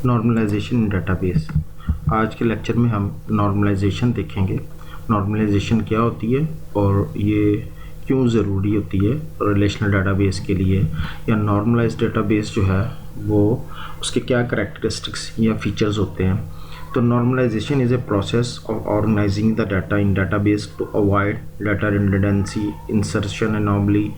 Normalisation इन database. आज के lecture में हम नॉर्मलाइजेशन देखेंगे। नॉर्मलाइजेशन क्या होती है और ये क्यों ज़रूरी होती है रिलेशनल डेटाबेस के लिए, या नॉर्मलाइज्ड डेटाबेस जो है वो उसके क्या करैक्टरिस्टिक्स या फीचर्स होते हैं। तो normalisation is a process of organising the data in database to avoid data redundancy, insertion anomaly,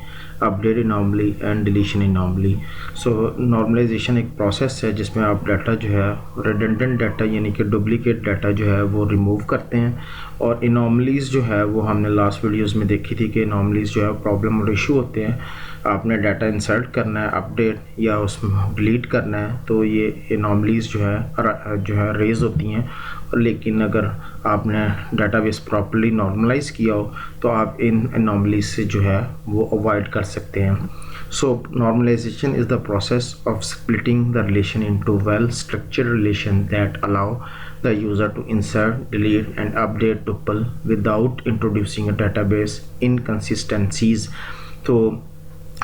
update anomaly and deletion anomaly. So normalisation एक प्रोसेस है जिसमें आप डाटा जो है रिडंडेंट डाटा यानी कि डुप्लीकेट डाटा जो है वो रिमूव करते हैं, और एनॉमलीज़ जो है वो हमने लास्ट वीडियोस में देखी थी कि एनॉमलीज़ जो है प्रॉब्लम और इशू होते हैं। आपने डाटा इंसर्ट करना है, अपडेट या उसमें डिलीट करना है, तो ये एनॉमलीज़ जो है रेज होती हैं। लेकिन अगर आपने डाटाबेस प्रॉपर्ली नॉर्मलाइज किया हो तो आप इन एनॉमलीज से जो है वो अवॉइड कर सकते हैं। So normalisation is the process of splitting the relation into well structured relation that allow the user to insert, delete and update tuple without introducing a database inconsistencies. तो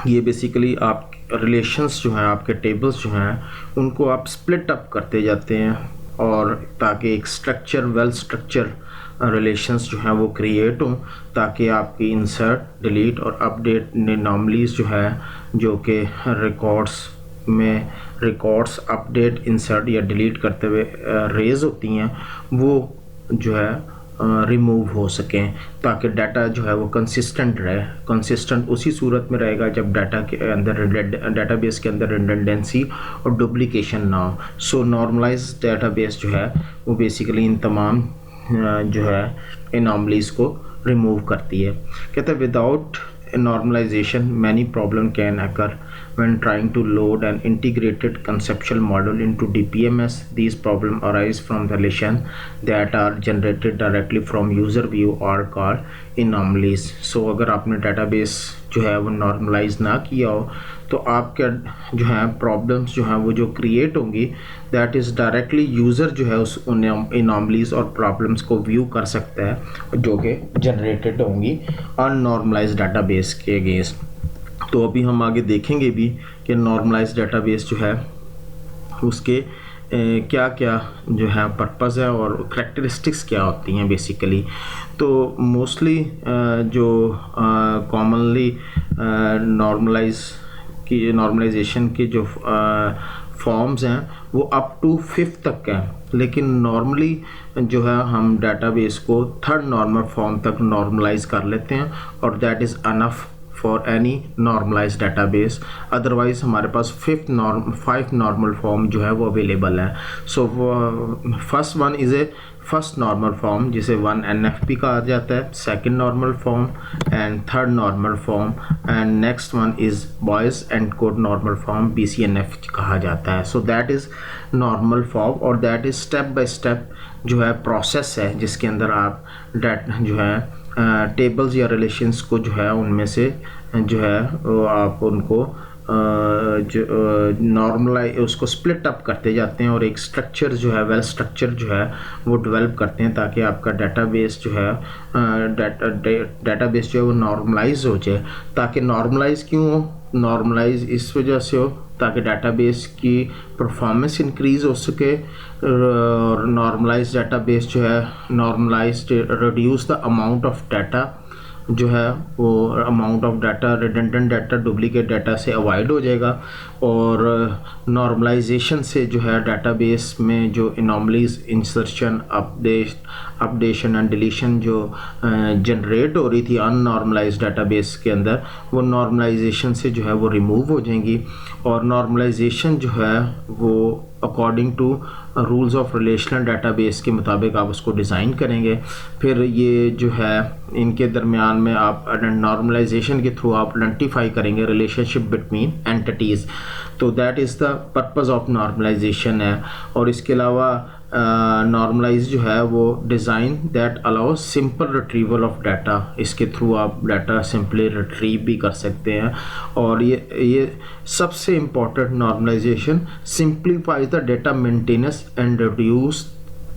ये बेसिकली आप रिलेशंस जो हैं, आपके tables जो हैं, उनको आप स्प्लिट अप करते जाते हैं, और ताकि एक वेल स्ट्रक्चर रिलेशंस जो हैं वो क्रिएट हों, ताकि आपकी इंसर्ट, डिलीट और अपडेट एनॉमलीज़ जो है, जो कि रिकॉर्ड्स अपडेट, इंसर्ट या डिलीट करते हुए रेज होती हैं, वो जो है रिमूव हो सकें, ताकि डाटा जो है वो कंसिस्टेंट रहे। कंसिस्टेंट उसी सूरत में रहेगा जब डाटा के अंदर डाटाबेस के अंदर रिडंडेंसी और डुप्लीकेशन ना हो। सो नॉर्मलाइज डेटाबेस जो है वो बेसिकली इन तमाम जो है एनॉमलीज़ को रिमूव करती है। कहते हैं without normalization many problem can occur when trying to load an integrated conceptual model into DPMS. These problems arise from the relation that are generated directly from user view or called anomalies. So अगर आपने database जो है वो normalize ना किया हो तो आपके जो है प्रॉब्लम्स जो हैं वो जो क्रिएट होंगी, दैट इज़ डायरेक्टली यूज़र जो है उस एनॉमलीज़ और प्रॉब्लम्स को व्यू कर सकता है जो कि जनरेटेड होंगी अननॉर्मलाइज्ड डाटाबेस के अगेंस्ट। तो अभी हम आगे देखेंगे भी कि नॉर्मलाइज्ड डाटाबेस जो है उसके क्या क्या जो है पर्पज़ है और करैक्टरिस्टिक्स क्या होती हैं बेसिकली। तो मोस्टली जो कॉमनली नॉर्मलाइजेशन के जो फॉर्म्स हैं वो अप टू 5th तक हैं, लेकिन नॉर्मली जो है हम डाटाबेस को 3rd नॉर्मल फॉर्म तक नॉर्मलाइज कर लेते हैं, और that is enough for any normalise database. Otherwise हमारे पास 5 नॉर्मल फॉर्म जो है वो अवेलेबल है। So first one is a first normal form जिसे 1NFP कहा जाता है, second normal form and third normal form, and next one is Boyce and Codd normal form, BCNF कहा जाता है। So that is normal form, और that is step by step जो है प्रोसेस है जिसके अंदर आप जो है टेबल्स या रिलेशंस को जो है उनमें से जो है आप उनको जो नॉर्मलाइज उसको स्प्लिट अप करते जाते हैं और एक स्ट्रक्चर जो है वेल स्ट्रक्चर जो है वो डेवलप करते हैं, ताकि आपका डाटाबेस जो है डाटाबेस जो है वो नॉर्मलाइज हो जाए। ताकि नॉर्मलाइज क्यों हो? नॉर्मलाइज इस वजह से हो ताकि डाटाबेस की परफॉर्मेंस इंक्रीज़ हो सके, और नॉर्मलाइज डाटाबेस जो है normalise reduce the amount of data जो है वो amount of data redundant data, duplicate data से अवॉइड हो जाएगा, और नॉर्मलाइजेशन से जो है डाटाबेस में जो anomalies, insertion, updation and deletion जो जनरेट हो रही थी अननॉर्मलाइज्ड डाटाबेस के अंदर, वो नॉर्मलाइजेशन से जो है वो रिमूव हो जाएंगी। और नॉर्मलाइजेशन जो है वो according to rules of relational database के मुताबिक आप उसको डिज़ाइन करेंगे। फिर ये जो है इनके दरमियान में आप नॉर्मलाइजेशन के थ्रू आप आइडेंटिफाई करेंगे रिलेशनशिप बिटवीन एंटिटीज़। तो that is the purpose of normalisation है। और इसके अलावा नॉर्मलाइज जो है वो design that allow simple retrieval of data, इसके थ्रू आप डाटा सिंपली रिट्रीव भी कर सकते हैं। और ये सबसे important normalisation simplifies the data maintenance and reduce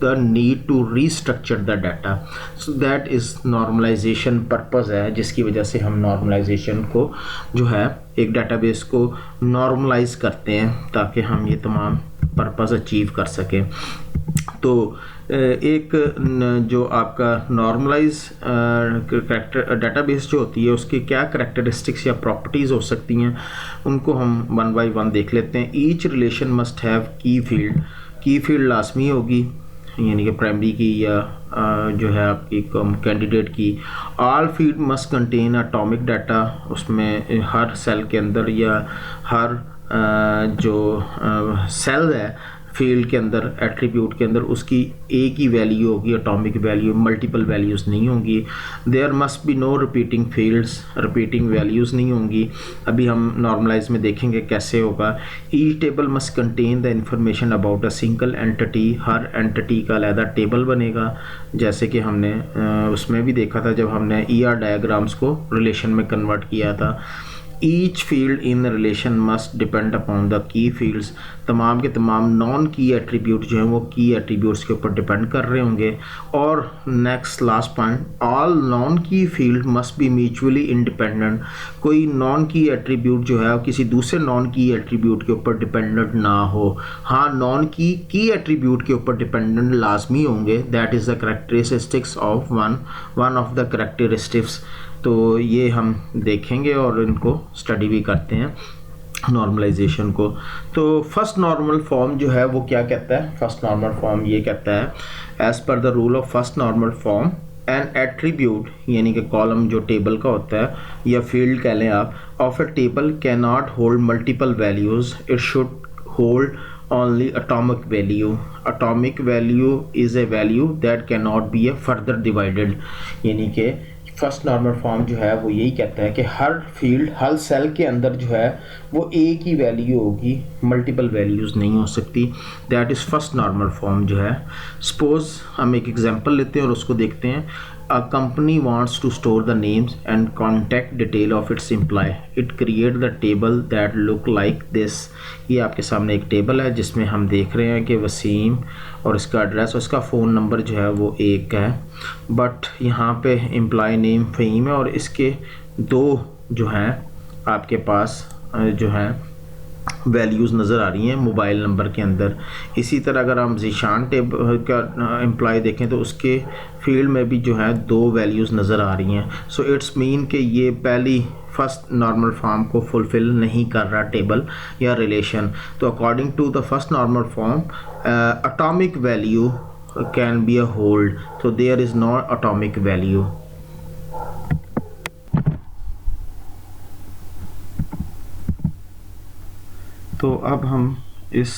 the need to restructure the data. So that is normalization purpose है, जिसकी वजह से हम normalization को जो है एक database को normalize करते हैं, ताकि हम ये तमाम पर्पस अचीव कर सकें। तो एक जो आपका नॉर्मलाइज करैक्टर डेटाबेस जो होती है उसकी क्या करैक्टरिस्टिक्स या प्रॉपर्टीज़ हो सकती हैं, उनको हम वन बाय वन देख लेते हैं। ईच रिलेशन मस्ट हैव की फील्ड लाजमी होगी, यानी कि प्राइमरी की या जो है आपकी कैंडिडेट की। All field must contain atomic data, उसमें हर सेल के अंदर या हर जो सेल है फील्ड के अंदर, एट्रीब्यूट के अंदर, उसकी एक ही वैल्यू होगी, एटॉमिक वैल्यू, मल्टीपल वैल्यूज़ नहीं होंगी। There must be no repeating fields, repeating values नहीं होंगी। अभी हम नॉर्मलाइज में देखेंगे कैसे होगा। Each table must contain the information about a single entity, हर एंटिटी का अलहदा टेबल बनेगा, जैसे कि हमने उसमें भी देखा था जब हमने ER डायग्राम्स को रिलेशन में कन्वर्ट किया था। Each field in relation must depend upon the key fields, तमाम के तमाम नॉन की एट्रीब्यूट जो हैं वो की एट्रीब्यूट्स के ऊपर डिपेंड कर रहे होंगे। और next last point, all non key field must be mutually independent, कोई नॉन की एट्रीब्यूट जो है किसी दूसरे नॉन की एट्रीब्यूट के ऊपर डिपेंडेंट ना हो। हाँ, नॉन की एट्रीब्यूट के ऊपर डिपेंडेंट लाजमी होंगे। That is the characteristics of one of the characteristics. तो ये हम देखेंगे और इनको स्टडी भी करते हैं नॉर्मलाइजेशन को। तो फर्स्ट नॉर्मल फॉर्म जो है वो क्या कहता है? फर्स्ट नॉर्मल फॉर्म ये कहता है, as per the rule of first normal form an attribute, यानी कि कॉलम जो टेबल का होता है या फील्ड कह लें आप, of a table can not hold multiple values, it should hold only atomic value. Atomic value is a value that cannot be a further divided, यानी कि फर्स्ट नॉर्मल फॉर्म जो है वो यही कहता है कि हर फील्ड, हर सेल के अंदर जो है वो एक ही वैल्यू होगी, मल्टीपल वैल्यूज़ नहीं हो सकती। That is first normal form जो है। सपोज हम एक एग्जांपल लेते हैं और उसको देखते हैं। A company wants to store the names and contact detail of its employee. It create the table that look like this. ये आपके सामने एक टेबल है जिसमें हम देख रहे हैं कि वसीम और इसका एड्रेस और इसका फ़ोन नंबर जो है वो एक है, बट यहाँ पे एम्प्लॉय नेम फ़हीम है और इसके दो जो हैं आपके पास जो हैं वैल्यूज़ नज़र आ रही हैं मोबाइल नंबर के अंदर। इसी तरह अगर हम ज़ीशान टेबल का एम्प्लॉय देखें तो उसके फील्ड में भी जो है दो वैल्यूज़ नज़र आ रही हैं। सो इट्स मीन कि ये पहली फर्स्ट नॉर्मल फॉर्म को फुलफ़िल नहीं कर रहा टेबल या रिलेशन। तो according to the first normal form atomic value can be a hold, so there is no atomic value. तो अब हम इस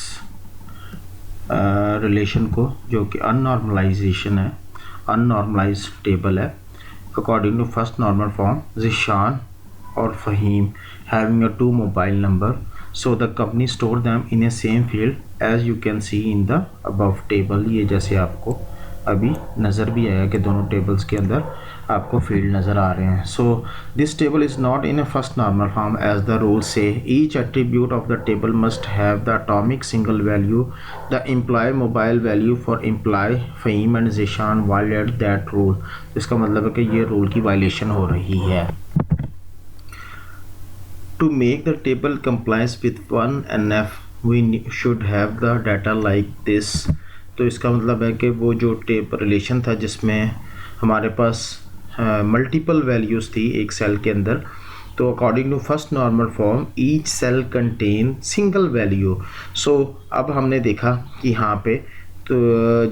रिलेशन को, जो कि अननॉर्मलाइजेशन है, अननॉर्मलाइज टेबल है, according to first normal form, Zeeshan और Faheem having a 2 mobile number, so the company store them in a same field as you can see in the above table. ये जैसे आपको अभी नज़र भी आया कि दोनों टेबल्स के अंदर आपको फील्ड नज़र आ रहे हैं। So this table is not in a first normal form as the rule says each attribute of the table must have the atomic single value, the employ mobile value for employ Faheem and Zeeshan violate that rule. इसका मतलब है कि ये rule की violation हो रही है। To make the table complies with 1NF, we should have the data like this. तो इसका मतलब है कि वो जो टेबल रिलेशन था जिसमें हमारे पास मल्टीपल वैल्यूज़ थी एक सेल के अंदर, तो according to first normal form each cell contain single value. So अब हमने देखा कि यहाँ पे तो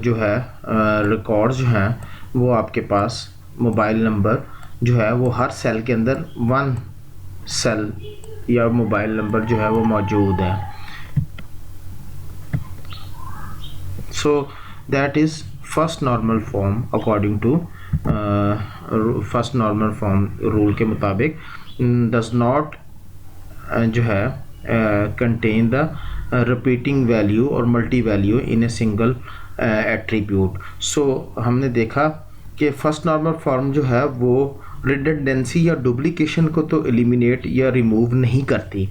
जो है रिकॉर्ड जो हैं वो आपके पास मोबाइल नंबर जो है वो हर सेल के अंदर 1 सेल या मोबाइल नंबर जो है वो मौजूद है। So that is first normal form according to first normal form rule के मुताबिक डज नॉट जो है कंटेन द रिपीटिंग वैल्यू और multi value in a single attribute. So हमने देखा कि फर्स्ट नॉर्मल फॉर्म जो है वो रिडंडेंसी या डुप्लीकेशन को तो एलिमिनेट या रिमूव नहीं करती।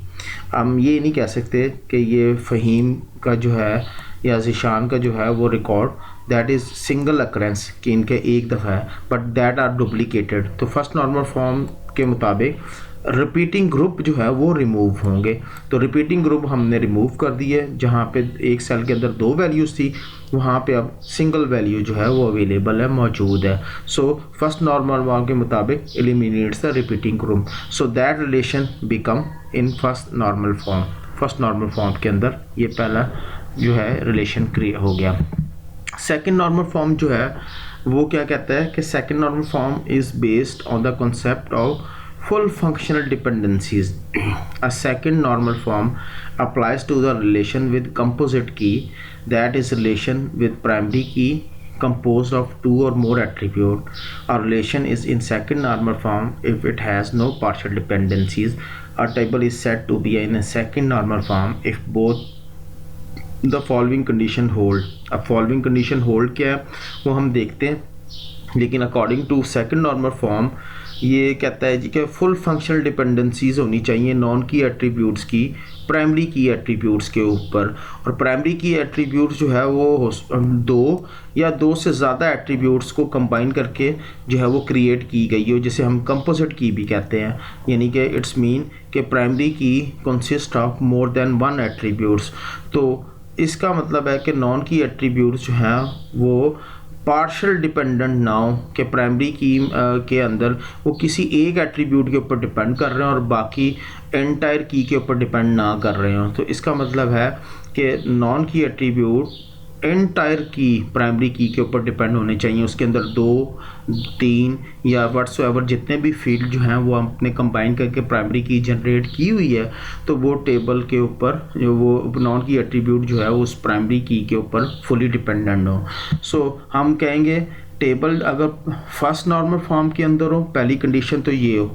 हम ये नहीं कह सकते कि ये फ़हीम का जो है या ज़ीशान का जो है वो record that is single occurrence कि इनके एक दफ़ा है, बट दैट आर डुप्लीकेटेड। तो फर्स्ट नॉर्मल फॉर्म के मुताबिक रिपीटिंग ग्रुप जो है वो रिमूव होंगे। तो रिपीटिंग ग्रुप हमने रिमूव कर दिए, जहाँ पे एक सेल के अंदर 2 वैल्यूज़ थी वहाँ पे अब सिंगल वैल्यू जो है वो अवेलेबल है, मौजूद है। सो फर्स्ट नॉर्मल फॉर्म के मुताबिक eliminates the repeating group, so that relation become in first normal form. First normal form के अंदर ये पहला जो है रिलेशन क्रिएट हो गया। सेकेंड नॉर्मल फॉर्म जो है वो क्या कहता है कि second normal form is based on the concept of full functional dependencies. A second normal form applies to the relation with composite key, that is relation with primary key composed of 2 or more attributes. A relation is in second normal form if it has no partial dependencies. A table is said to be in a second normal form if both the following condition hold. अब following condition hold क्या है वो हम देखते हैं, लेकिन according to second normal form ये कहता है जी कि फुल फंक्शनल डिपेंडेंसीज होनी चाहिए नॉन की एट्रीब्यूट्स की प्राइमरी की एट्रीब्यूट्स के ऊपर, और प्राइमरी की एट्रीब्यूट्स जो है वो 2 या 2 से ज़्यादा एट्रीब्यूट्स को कंबाइन करके जो है वो क्रिएट की गई हो, जिसे हम कंपोजिट की भी कहते हैं। यानी कि इट्स मीन कि प्राइमरी की consist of more than 1 attributes. तो इसका मतलब है कि नॉन की एट्रीब्यूट्स जो हैं वो पार्शियल डिपेंडेंट ना हो, कि प्राइमरी की के अंदर वो किसी एक एट्रीब्यूट के ऊपर डिपेंड कर रहे हैं और बाकी एंटायर की के ऊपर डिपेंड ना कर रहे हो। तो इसका मतलब है कि नॉन की एट्रीब्यूट एंटायर की प्राइमरी की के ऊपर डिपेंड होने चाहिए, उसके अंदर 2, 3 या व्हाट्सएवर जितने भी फील्ड जो हैं वो हमने कंबाइन करके प्राइमरी की जनरेट की हुई है, तो वो टेबल के ऊपर जो वो नॉन की एट्रीब्यूट जो है वो उस प्राइमरी की के ऊपर फुली डिपेंडेंट हो। सो हम कहेंगे टेबल अगर फर्स्ट नॉर्मल फॉर्म के अंदर हो, पहली कंडीशन तो ये हो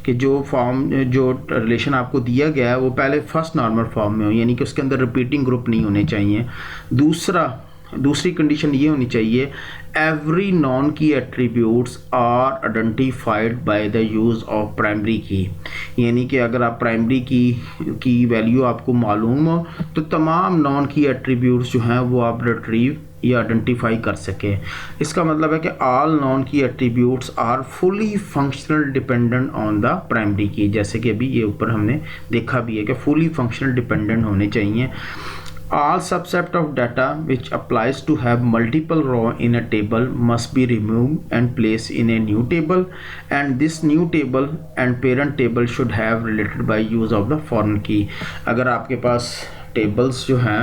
कि जो रिलेशन आपको दिया गया है वो पहले फर्स्ट नॉर्मल फॉर्म में हो, यानी कि उसके अंदर रिपीटिंग ग्रुप नहीं होने चाहिए। दूसरी कंडीशन ये होनी चाहिए every non key attributes are identified by the use of primary key, यानी कि अगर आप प्राइमरी की वैल्यू आपको मालूम हो तो तमाम नॉन की एट्रीब्यूट्स जो हैं वो आप रिट्रीव या आइडेंटिफाई कर सके। इसका मतलब है कि all non key attributes are fully functional dependent on the primary key, जैसे कि अभी ये ऊपर हमने देखा भी है कि फुली फंक्शनल डिपेंडेंट होने चाहिए। All subset of data which applies to have multiple row in a table must be removed and placed in a new table, and this new table and parent table should have related by use of the foreign key। अगर आपके पास tables जो हैं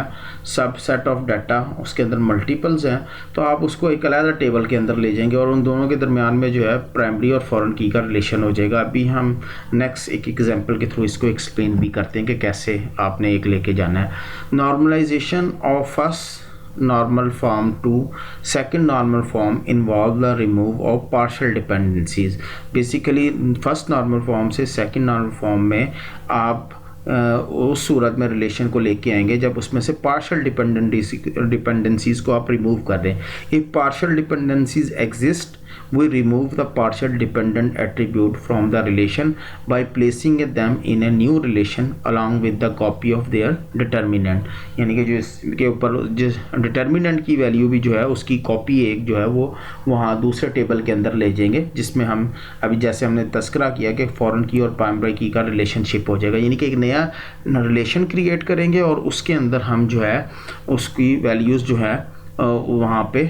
सब set of data उसके अंदर multiples हैं तो आप उसको एक अलग टेबल के अंदर ले जाएंगे और उन दोनों के दरमियान में जो है प्राइमरी और फॉरेन की का रिलेशन हो जाएगा। अभी हम नेक्स्ट एक एग्जांपल के थ्रू इसको एक्सप्लेन भी करते हैं कि कैसे आपने एक लेके जाना है। Normalization of first normal form to second normal form involve the remove of partial dependencies. Basically first normal form से सेकंड नॉर्मल फॉर्म में आप उस सूरत में रिलेशन को लेके आएंगे जब उसमें से पार्शियल डिपेंडेंसीज को आप रिमूव कर दें। If partial dependencies exist we remove the partial dependent attribute from the relation by placing them in a new relation along with the copy of their determinant। यानी कि जो इसके ऊपर जिस डिटर्मिनेंट की वैल्यू भी जो है उसकी कॉपी एक जो है वो वहाँ दूसरे टेबल के अंदर ले जाएंगे, जिसमें हम अभी जैसे हमने तस्करा किया कि फॉरेन की और प्राइमरी की का रिलेशनशिप हो जाएगा, यानी कि एक नया रिलेशन क्रिएट करेंगे और उसके अंदर हम जो है उसकी वैल्यूज़ जो है वहाँ पे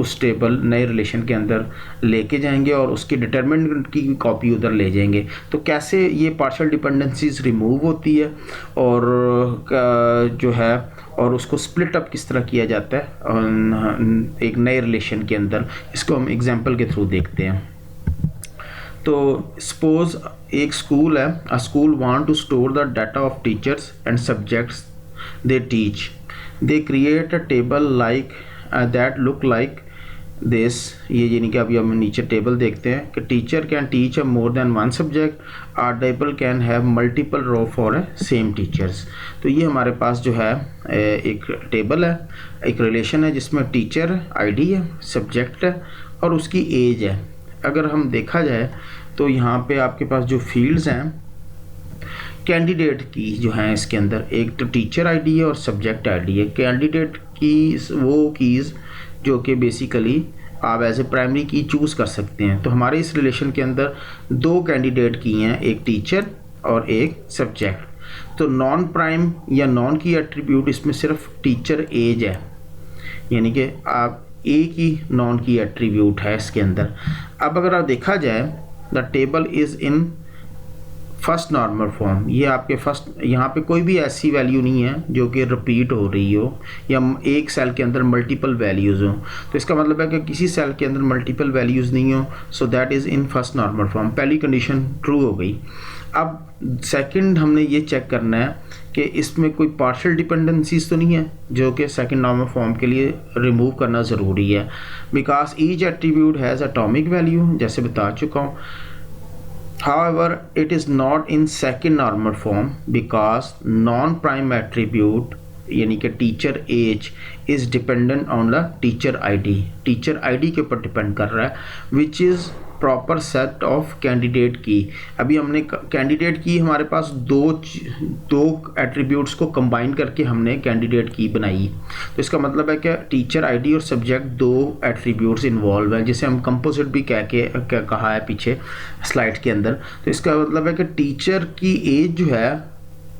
उस टेबल नए रिलेशन के अंदर लेके जाएंगे और उसकी डिटरमिनेंट की कॉपी उधर ले जाएंगे। तो कैसे ये पार्शियल डिपेंडेंसीज रिमूव होती है और जो है और उसको स्प्लिट अप किस तरह किया जाता है एक नए रिलेशन के अंदर, इसको हम एग्जांपल के थ्रू देखते हैं। तो सपोज एक स्कूल है, a school want to store the data of teachers and subjects they teach. They create a table like that look like this। ये यानी कि अभी हम नीचे टेबल देखते हैं कि teacher can teach a more than one subject, or table can have multiple row for a same teachers. तो ये हमारे पास जो है एक टेबल है, एक रिलेशन है जिसमें टीचर आईडी है, सब्जेक्ट है और उसकी एज है। अगर हम देखा जाए तो यहाँ पे आपके पास जो फील्ड्स हैं कैंडिडेट की जो हैं इसके अंदर एक तो टीचर आईडी है और सब्जेक्ट आईडी है। कैंडिडेट की वो कीज़ जो कि बेसिकली आप एज ए प्राइमरी की चूज़ कर सकते हैं। तो हमारे इस रिलेशन के अंदर दो कैंडिडेट की हैं, एक टीचर और एक सब्जेक्ट। तो नॉन प्राइम या नॉन की एट्रीब्यूट इसमें सिर्फ टीचर एज है, यानी कि आप एक ही नॉन की एट्रीब्यूट है इसके अंदर। अब अगर आप देखा जाए the table is in first normal form, ये आपके फर्स्ट, यहाँ पे कोई भी ऐसी वैल्यू नहीं है जो कि रिपीट हो रही हो या एक सेल के अंदर मल्टीपल वैल्यूज़ हो। तो इसका मतलब है कि किसी सेल के अंदर मल्टीपल वैल्यूज़ नहीं हो, सो that is in first normal form. पहली कंडीशन ट्रू हो गई। अब सेकंड हमने ये चेक करना है कि इसमें कोई पार्शियल डिपेंडेंसीज तो नहीं है, जो कि सेकंड नॉर्मल फॉर्म के लिए रिमूव करना ज़रूरी है, because each attribute has atomic value, जैसे बता चुका हूँ। However, it is not in second normal form because non-prime attribute यानी कि teacher age is dependent on the teacher ID, teacher ID के ऊपर डिपेंड कर रहा है, which is proper set of candidate key. अभी हमने कैंडिडेट की हमारे पास दो एट्रीब्यूट्स को कंबाइन करके हमने कैंडिडेट की बनाई। तो इसका मतलब है कि टीचर आईडी और सब्जेक्ट दो एट्रीब्यूट्स इन्वॉल्व हैं, जिसे हम कंपोजिट भी कहा है पीछे स्लाइड के अंदर। तो इसका मतलब है कि टीचर की एज जो है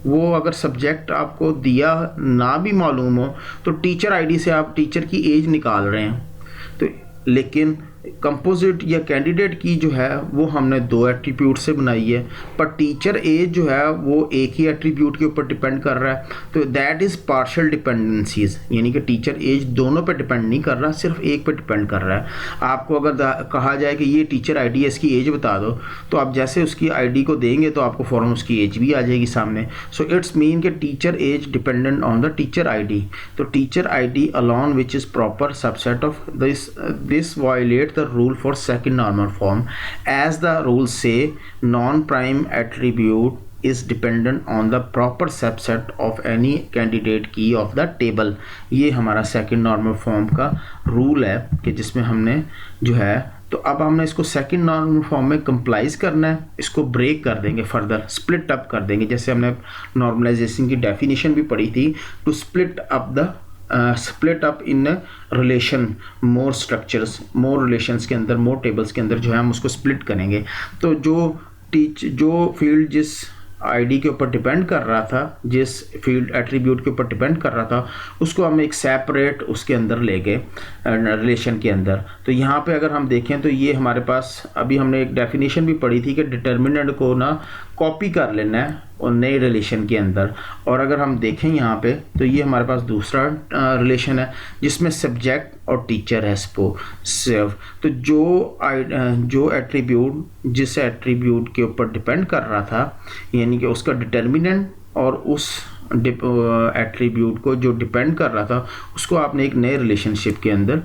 वो अगर सब्जेक्ट आपको दिया ना भी मालूम हो तो टीचर आईडी से आप टीचर की एज निकाल रहे हैं। तो लेकिन कंपोजिट या कैंडिडेट की जो है वो हमने दो एट्रीब्यूट से बनाई है, पर टीचर एज जो है वो एक ही एट्रीब्यूट के ऊपर डिपेंड कर रहा है। तो दैट इज़ पार्शियल डिपेंडेंसीज, यानी कि टीचर एज दोनों पे डिपेंड नहीं कर रहा, सिर्फ एक पे डिपेंड कर रहा है। आपको अगर कहा जाए कि ये टीचर आईडी है, इसकी एज बता दो, तो आप जैसे उसकी आईडी को देंगे तो आपको फ़ौरन उसकी एज भी आ जाएगी सामने। सो इट्स मीन कि teacher age dependent on the teacher ID. तो teacher ID alone which is proper subset of this violate the rule for second normal form, as the rules say non-prime attribute is dependent on the proper subset of any candidate key of the table। ये हमारा second normal form का rule है कि जिसमें हमने जो है, तो अब हमने इसको सेकंड नॉर्मल फॉर्म में कंप्लाइज करना है, इसको ब्रेक कर देंगे, फर्दर स्प्लिट अप कर देंगे। जैसे हमने नॉर्मलाइजेशन की डेफिनेशन भी पढ़ी थी, to split up the split up in relation, more structures, more relations के अंदर, मोर टेबल्स के अंदर जो है हम उसको स्प्लिट करेंगे। तो जो फील्ड जिस आईडी के ऊपर डिपेंड कर रहा था, जिस फील्ड एट्रीब्यूट के ऊपर डिपेंड कर रहा था, उसको हम एक सेपरेट उसके अंदर ले गए रिलेशन के अंदर। तो यहाँ पे अगर हम देखें तो ये हमारे पास, अभी हमने एक डेफिनेशन भी पढ़ी थी कि डिटर्मिनेंट को ना कॉपी कर लेना है और नए रिलेशन के अंदर। और अगर हम देखें यहाँ पे तो ये हमारे पास दूसरा रिलेशन है जिसमें सब्जेक्ट और टीचर है सिर्फ। तो जो एट्रीब्यूट जिस एट्रीब्यूट के ऊपर डिपेंड कर रहा था, यानी कि उसका डिटर्मिनेंट और उस एट्रीब्यूट को जो डिपेंड कर रहा था, उसको आपने एक नए रिलेशनशिप के अंदर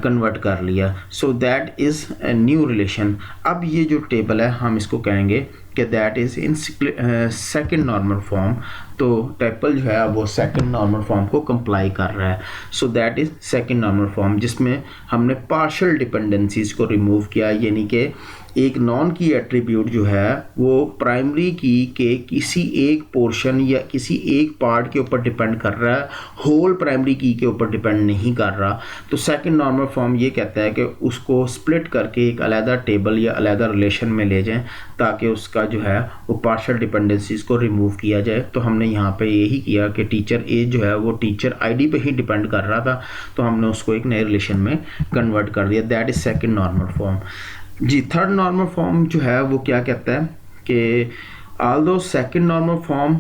कन्वर्ट कर लिया। सो that is a new relation. अब ये जो टेबल है हम इसको कहेंगे कि that is in second normal form. तो टेबल जो है वो सेकंड नॉर्मल फॉर्म को कंप्लाई कर रहा है। So that is second normal form, जिसमें हमने पार्शियल डिपेंडेंसीज को रिमूव किया, यानी कि एक नॉन की एट्रीब्यूट जो है वो प्राइमरी की के किसी एक पोर्शन या किसी एक पार्ट के ऊपर डिपेंड कर रहा है, होल प्राइमरी की के ऊपर डिपेंड नहीं कर रहा। तो सेकंड नॉर्मल फॉर्म ये कहता है कि उसको स्प्लिट करके एक अलहदा टेबल या अलहदा रिलेशन में ले जाएं, ताकि उसका जो है वो पार्शियल डिपेंडेंसीज को रिमूव किया जाए। तो हमने यहाँ पे यही किया कि टीचर एज जो है वो टीचर आईडी पे ही डिपेंड कर रहा था, तो हमने उसको एक नए रिलेशन में कन्वर्ट कर दिया। That is second normal form. जी, थर्ड नॉर्मल फॉर्म जो है वो क्या कहता है कि although second normal form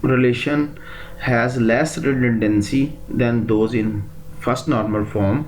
relation has less redundancy than those in first normal form,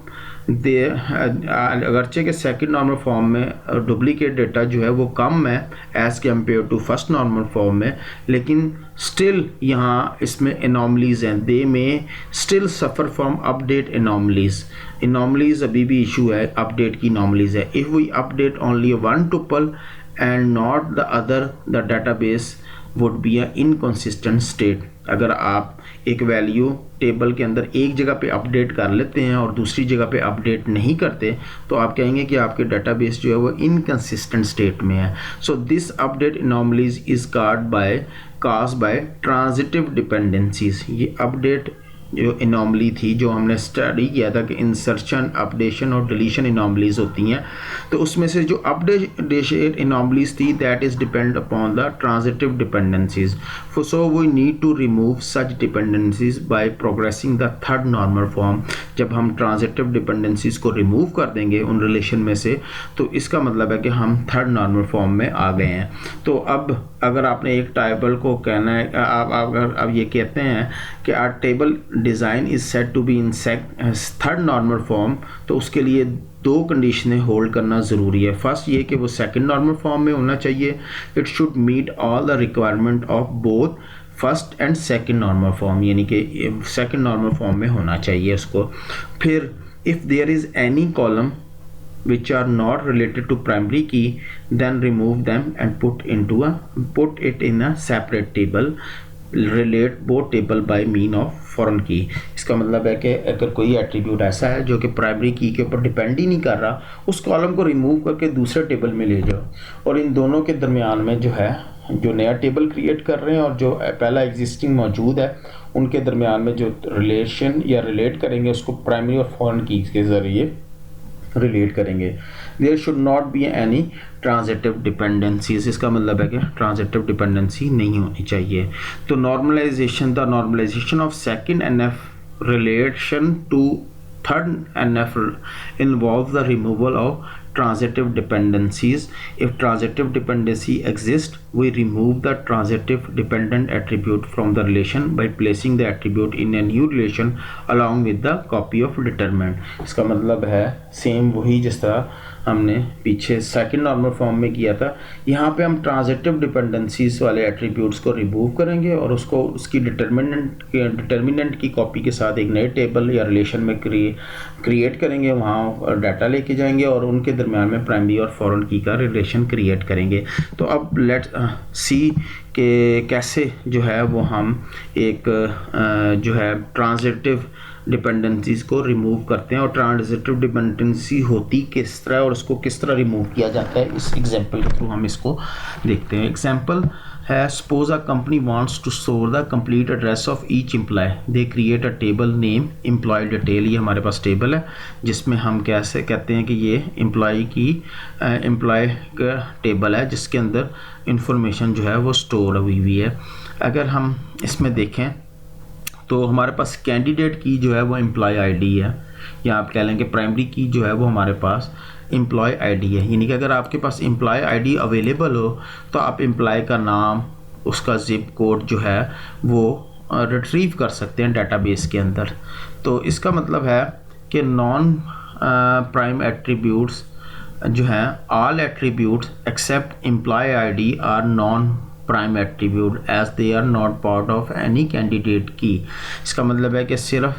अगरचे के सेकंड नॉर्मल फॉर्म में डुप्लीकेट डेटा जो है वो कम है as compare to first normal form में, लेकिन स्टिल यहाँ इसमें एनॉमलीज हैं। They may still suffer from update anomalies अभी भी इशू है, अपडेट की एनॉमलीज है। If we update only one tuple and not the other, the database would be a inconsistent state. अगर आप एक वैल्यू टेबल के अंदर एक जगह पे अपडेट कर लेते हैं और दूसरी जगह पे अपडेट नहीं करते, तो आप कहेंगे कि आपके डाटाबेस जो है वो इनकंसिस्टेंट स्टेट में है। So this update anomalies is cause by transitive dependencies. ये अपडेट जो इनॉमली थी, जो हमने स्टडी किया था कि इंसर्शन, अपडेशन और डिलीशन इनॉमलीज होती हैं, तो उसमें से जो अपडेशन इनॉमलीज थी that is depend upon the transitive dependencies, so we need to remove such dependencies by progressing the third normal form. जब हम ट्रांजिटिव डिपेंडेंसीज को रिमूव कर देंगे उन रिलेशन में से, तो इसका मतलब है कि हम थर्ड नॉर्मल फॉर्म में आ गए हैं। तो अब अगर आपने एक टेबल को कहना है, आप अगर अब ये कहते हैं कि our table design is set to be in third normal form, तो उसके लिए दो कंडीशनें होल्ड करना ज़रूरी है। फर्स्ट ये कि वो सेकंड नॉर्मल फॉर्म में होना चाहिए, it should meet all the requirement of both first and second normal form, यानी कि सेकंड नॉर्मल फॉर्म में होना चाहिए उसको। फिर if there is any column which are not related to primary key, then remove them and put it in a separate table, relate both table by mean of foreign key। इसका मतलब है कि अगर कोई एट्रीब्यूट ऐसा है जो कि प्राइमरी की के ऊपर डिपेंड ही नहीं कर रहा, उस कॉलम को रिमूव करके दूसरे टेबल में ले जाओ, और इन दोनों के दरमियान में जो है, जो नया टेबल क्रिएट कर रहे हैं और जो पहला एग्जिस्टिंग मौजूद है, उनके दरमियान में जो रिलेशन या रिलेट करेंगे उसको प्राइमरी और फॉरेन की के ज़रिए रिलेट करेंगे। There should not be any transitive dependencies, इसका मतलब है कि ट्रांजिटिव डिपेंडेंसी नहीं होनी चाहिए। तो normalization, the normalization of second NF relation to third NF involve the removal of transitive dependencies. If transitive dependency exists, we remove the transitive dependent attribute from the relation by placing the attribute in a new relation along with the copy of determinant। इसका मतलब है same वही जिस तरह हमने पीछे second normal form में किया था। यहाँ पे हम ट्रांजिटिव डिपेंडेंसीज वाले एट्रीब्यूट्स को रिमूव करेंगे और उसको उसकी डिटर्मिनेंट की कॉपी के साथ एक नए टेबल या रिलेशन में क्रिएट करेंगे, वहाँ डाटा लेके जाएंगे और उनके दरम्यान में प्राइमरी और फॉरेन की का रिलेशन क्रिएट करेंगे। तो अब लेट्स सी कि कैसे जो है वो हम एक जो है ट्रांजिटिव डिपेंडेंसीज को रिमूव करते हैं और ट्रांजिटिव डिपेंडेंसी होती किस तरह और उसको किस तरह रिमूव किया जाता है, इस एग्जांपल के थ्रू हम इसको देखते हैं। एग्जांपल है, suppose a company wants to store the complete address of each employee, they create a table name employee detail. ये हमारे पास टेबल है जिसमें हम कैसे कहते हैं कि ये एम्प्लॉय की एम्प्लॉय का टेबल है जिसके अंदर इंफॉर्मेशन जो है वो स्टोर हुई है। अगर हम इसमें देखें तो हमारे पास कैंडिडेट की जो है वो एम्प्लॉय आईडी है, या आप कह लेंगे प्राइमरी की जो है वो हमारे पास एम्प्लॉय आईडी है। यानी कि अगर आपके पास एम्प्लॉय आईडी अवेलेबल हो तो आप एम्प्लॉय का नाम, उसका जिप कोड जो है वो रिट्रीव कर सकते हैं डेटाबेस के अंदर। तो इसका मतलब है कि नॉन प्राइम एट्रीब्यूट्स जो हैं, all attributes except employee ID are non prime attribute as they are not part of any candidate key. इसका मतलब है कि सिर्फ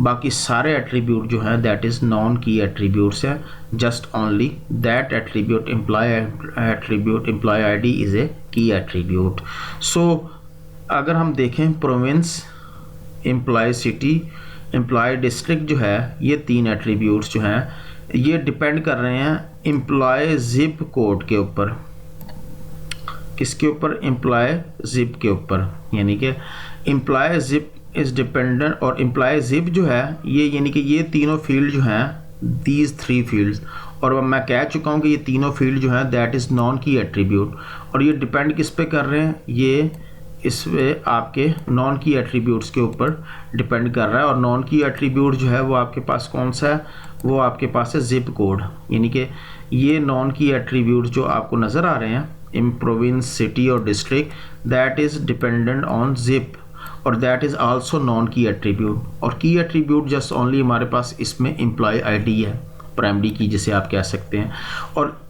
बाकी सारे एट्रीब्यूट जो हैं that is non key attributes हैं, just only that attribute employ ID is a key attribute. So अगर हम देखें province, employ city, employ district जो है, ये तीन एट्रीब्यूट्स जो हैं ये डिपेंड कर रहे हैं एम्प्लॉय जिप कोड के ऊपर। किसके ऊपर? एम्प्लॉय जिप के ऊपर। यानी कि एम्प्लॉय जिप इज़ डिपेंडेंट, और एम्प्लॉय जिप जो है ये, यानी कि ये तीनों फील्ड जो हैं, दीज थ्री फील्ड्स, और मैं कह चुका हूँ कि ये तीनों फील्ड जो हैं that is non key attribute, और ये डिपेंड किस पे कर रहे हैं? ये इसमें आपके नॉन की एट्रीब्यूट्स के ऊपर डिपेंड कर रहा है। और नॉन की एट्रीब्यूट जो है वो आपके पास कौन सा है? वो आपके पास है जिप कोड। यानी कि ये नॉन की एट्रीब्यूट जो आपको नज़र आ रहे हैं इन प्रोविंस, सिटी और district, that is dependent on zip, और that is also non key attribute. और की एट्रीब्यूट जस्ट ओनली हमारे पास इसमें एम्प्लॉय आईडी है, प्राइमरी की जिसे आप कह सकते हैं। और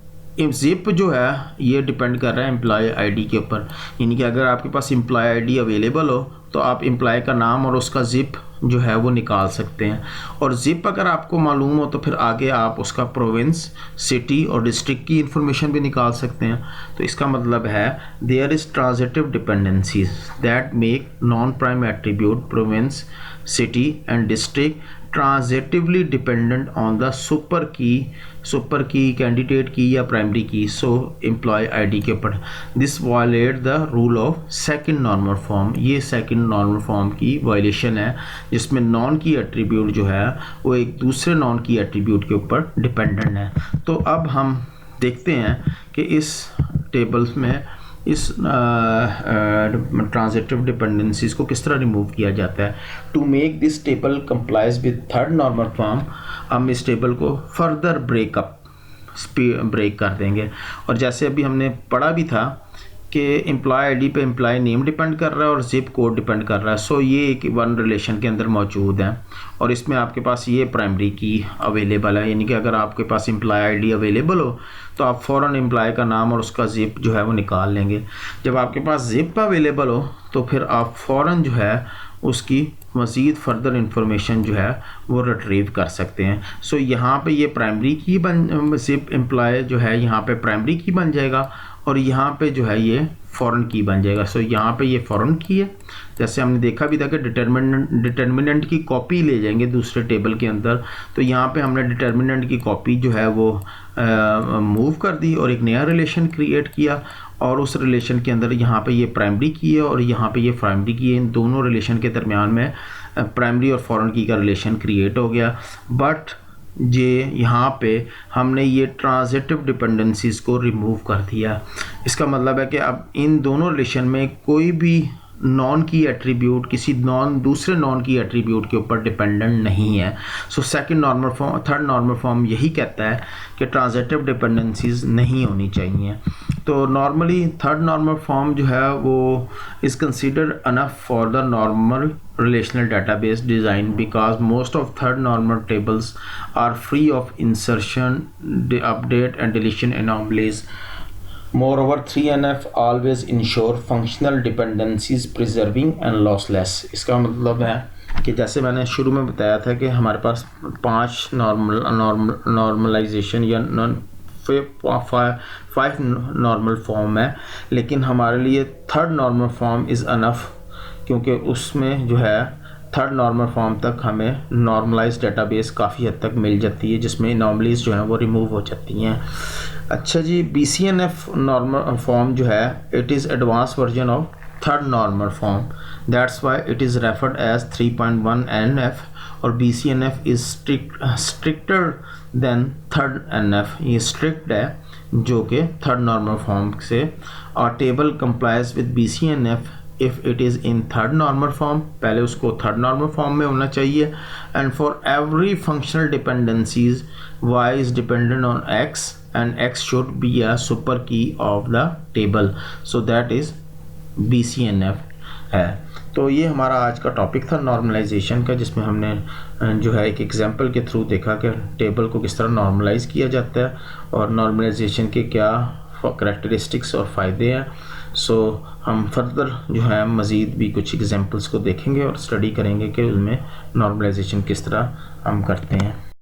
जिप जो है ये डिपेंड कर रहा है एम्प्लॉय आईडी के ऊपर। यानी कि अगर आपके पास एम्प्लॉय आईडी अवेलेबल हो तो आप एम्प्लॉय का नाम और उसका जिप जो है वो निकाल सकते हैं। और जिप अगर आपको मालूम हो तो फिर आगे आप उसका प्रोविंस, सिटी और डिस्ट्रिक्ट की इंफॉर्मेशन भी निकाल सकते हैं। तो इसका मतलब है there is transitive dependencies that make non prime attribute province, city and district transitively dependent on the super key, candidate key या primary key, so employee ID के ऊपर। This violate the rule of second normal form. ये second second normal form की violation है, जिसमें non key attribute जो है वो एक दूसरे नॉन की एट्रीब्यूट के ऊपर डिपेंडेंट है। तो अब हम देखते हैं कि इस टेबल्स में इस ट्रांजिटिव डिपेंडेंसीज को किस तरह रिमूव किया जाता है। To make this table complies with third normal form, हम इस टेबल को फर्दर ब्रेक कर देंगे। और जैसे अभी हमने पढ़ा भी था कि एम्प्लॉय आईडी पे एम्प्लॉय नेम डिपेंड कर रहा है और जिप कोड डिपेंड कर रहा है। सो ये एक वन रिलेशन के अंदर मौजूद है और इसमें आपके पास ये प्राइमरी की अवेलेबल है, यानी कि अगर आपके पास एम्प्लॉय आईडी अवेलेबल हो तो आप फ़ौरन एम्प्लॉय का नाम और उसका जिप जो है वो निकाल लेंगे। जब आपके पास जिप अवेलेबल हो तो फिर आप फ़ौरन जो है उसकी मज़ीद फर्दर इंफॉर्मेशन जो है वो रिट्रीव कर सकते हैं। सो यहाँ पे ये प्राइमरी की जिप एम्प्लॉय जो है यहाँ पे प्राइमरी की बन जाएगा और यहाँ पे जो है ये फॉरेन की बन जाएगा। सो यहाँ पे ये फॉरेन की है, जैसे हमने देखा भी था कि डिटर्मिनेंट की कॉपी ले जाएंगे दूसरे टेबल के अंदर, तो यहाँ पे हमने डिटर्मिनेंट की कॉपी जो है वो मूव कर दी और एक नया रिलेशन क्रिएट किया और उस रिलेशन के अंदर यहाँ पे ये प्राइमरी की है और यहाँ पे ये प्राइमरी की है। इन दोनों रिलेशन के दरमियान में प्राइमरी और फॉरेन की का रिलेशन क्रिएट हो गया। बट ये यहाँ पे हमने ये ट्रांजिटिव डिपेंडेंसीज को रिमूव कर दिया। इसका मतलब है कि अब इन दोनों रिलेशन में कोई भी नॉन की एट्रीब्यूट किसी दूसरे नॉन की एट्रीब्यूट के ऊपर डिपेंडेंट नहीं है। So second normal form third normal form यही कहता है कि ट्रांजिटिव डिपेंडेंसीज नहीं होनी चाहिए। तो नॉर्मली थर्ड नॉर्मल फॉर्म जो है वो is considered enough for the normal relational database design because most of third normal tables are free of insertion, update and deletion anomalies. Moreover, 3NF always ensure functional dependencies preserving and lossless. इसका मतलब है कि जैसे मैंने शुरू में बताया था कि हमारे पास 5 नॉर्मलाइजेशन या 5 नॉर्मल फॉर्म है, लेकिन हमारे लिए third normal form is enough, क्योंकि उसमें जो है थर्ड नॉर्मल फॉर्म तक हमें नॉर्मलाइज डेटाबेस काफ़ी हद तक मिल जाती है, जिसमें एनॉमलीज जो हैं वो रिमूव हो जाती हैं। अच्छा जी, BCNF नॉर्मल फॉर्म जो है it is advance version of third normal form, that's why it is referred as 3.1 NF और BCNF is stricter than third NF। ये स्ट्रिक्ट है जो कि थर्ड नॉर्मल फॉर्म से। और table complies with BCNF if it is in third normal form, पहले उसको third normal form में होना चाहिए। and for every functional dependencies y is dependent on x and x should be a super key of the table, so that is BCNF है। तो ये हमारा आज का टॉपिक था नॉर्मलाइजेशन का, जिसमें हमने जो है एक एग्जांपल के थ्रू देखा कि टेबल को किस तरह नॉर्मलाइज किया जाता है और नॉर्मलाइजेशन के क्या करैक्टरिस्टिक्स और फ़ायदे हैं। सो हम फर्दर जो है मज़ीद भी कुछ एग्जांपल्स को देखेंगे और स्टडी करेंगे कि उनमें नॉर्मलाइजेशन किस तरह हम करते हैं।